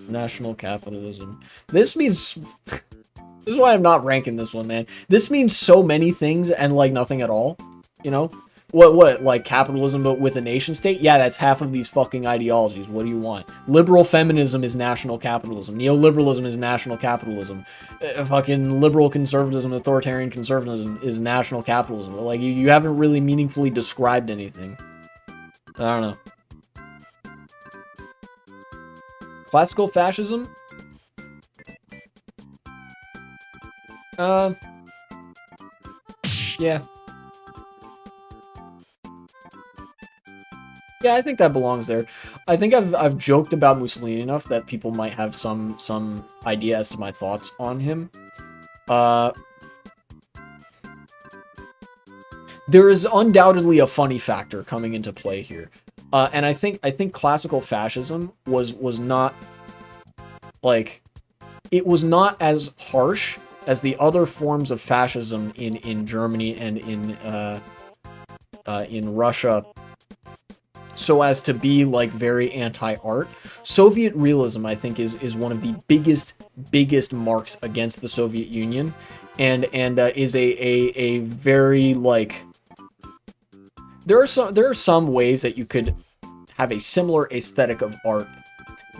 National capitalism. This means... this is why I'm not ranking this one, man. This means so many things and, like, nothing at all. You know? What, like, capitalism but with a nation state? Yeah, that's half of these fucking ideologies. What do you want? Liberal feminism is national capitalism. Neoliberalism is national capitalism. Fucking liberal conservatism, authoritarian conservatism is national capitalism. But, like, you haven't really meaningfully described anything. I don't know. Classical fascism? Yeah. Yeah, I think that belongs there. I think I've joked about Mussolini enough that people might have some idea as to my thoughts on him. There is undoubtedly a funny factor coming into play here. And I think classical fascism was not, like, it was not as harsh as the other forms of fascism in Germany and in Russia, so as to be, like, very anti-art. Soviet realism, I think, is one of the biggest marks against the Soviet Union, and is a very, like, there are some ways that you could have a similar aesthetic of art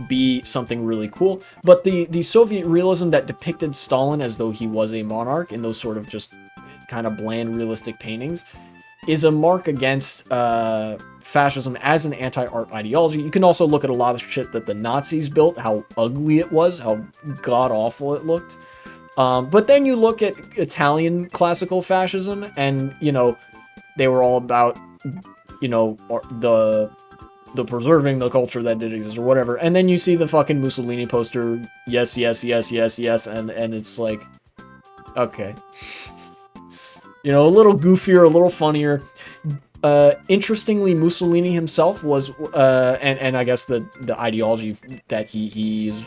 be something really cool, but the Soviet realism that depicted Stalin as though he was a monarch in those sort of just kind of bland realistic paintings is a mark against fascism as an anti-art ideology. You can also look at a lot of shit that the Nazis built, how ugly it was, how god-awful it looked. But then you look at Italian classical fascism, and, you know, they were all about, you know, the preserving the culture that did exist or whatever. And then you see the fucking Mussolini poster, yes, yes, yes, yes, yes, and it's like, okay. You know, a little goofier, a little funnier. Interestingly, Mussolini himself was, and I guess the ideology that he is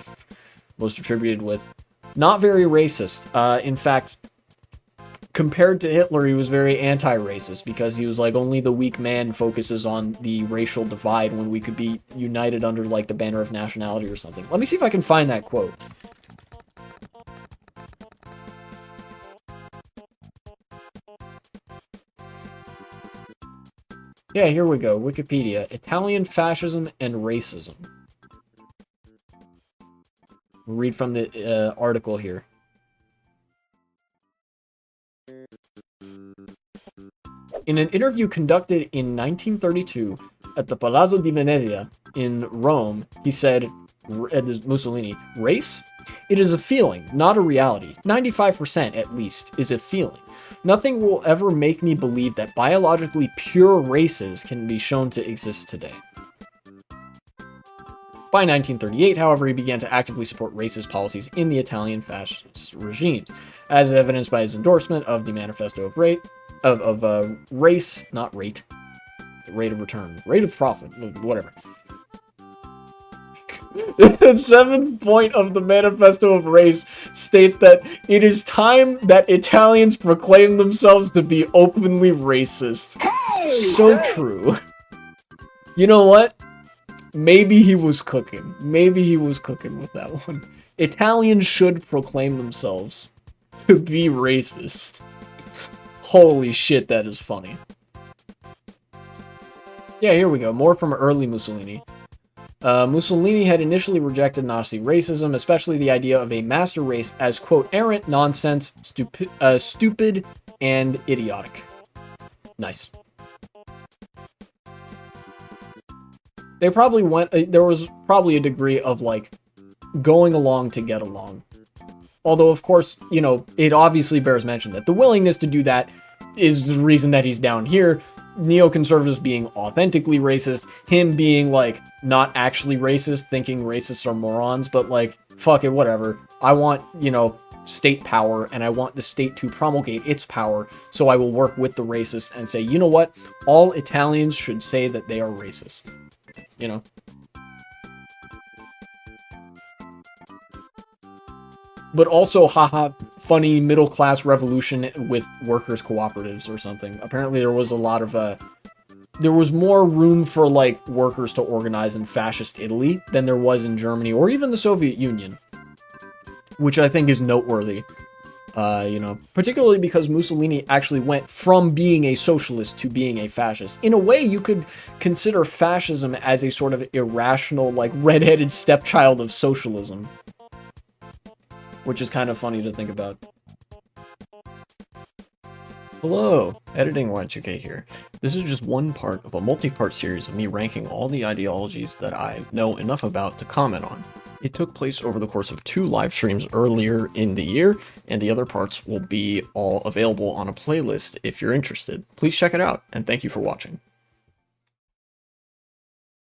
most attributed with, not very racist. In fact, compared to Hitler, he was very anti-racist, because he was like, only the weak man focuses on the racial divide when we could be united under, like, the banner of nationality or something. Let me see if I can find that quote. Yeah, here we go. Wikipedia. Italian fascism and racism. We'll read from the article here. In an interview conducted in 1932 at the Palazzo di Venezia in Rome, he said, Mussolini, race? It is a feeling, not a reality. 95% at least is a feeling. Nothing will ever make me believe that biologically pure races can be shown to exist today. By 1938, however, he began to actively support racist policies in the Italian fascist regimes, as evidenced by his endorsement of the Manifesto of Race, not rate, rate of return, rate of profit, whatever. The 7th point of the Manifesto of Race states that it is time that Italians proclaim themselves to be openly racist. So true. You know what? Maybe he was cooking. Maybe he was cooking with that one. Italians should proclaim themselves to be racist. Holy shit, that is funny. Yeah, here we go. More from early Mussolini. Mussolini had initially rejected Nazi racism, especially the idea of a master race, as, quote, errant, nonsense, stupid, and idiotic. Nice. They probably went, there was probably a degree of, like, going along to get along. Although, of course, you know, it obviously bears mention that the willingness to do that is the reason that he's down here. Neoconservatives being authentically racist, him being, like, not actually racist, thinking racists are morons, but, like, fuck it, whatever. I want, you know, state power, and I want the state to promulgate its power, so I will work with the racists and say, you know what? All Italians should say that they are racist. You know? But also, haha, funny middle-class revolution with workers' cooperatives or something. Apparently there was a lot of there was more room for like workers to organize in fascist Italy than there was in Germany or even the Soviet Union, which I think is noteworthy. You know, particularly because Mussolini actually went from being a socialist to being a fascist. In a way, you could consider fascism as a sort of irrational, like, redheaded stepchild of socialism, which is kind of funny to think about. Hello, Editing Y2K here. This is just one part of a multi-part series of me ranking all the ideologies that I know enough about to comment on. It took place over the course of 2 live streams earlier in the year, and the other parts will be all available on a playlist if you're interested. Please check it out, and thank you for watching.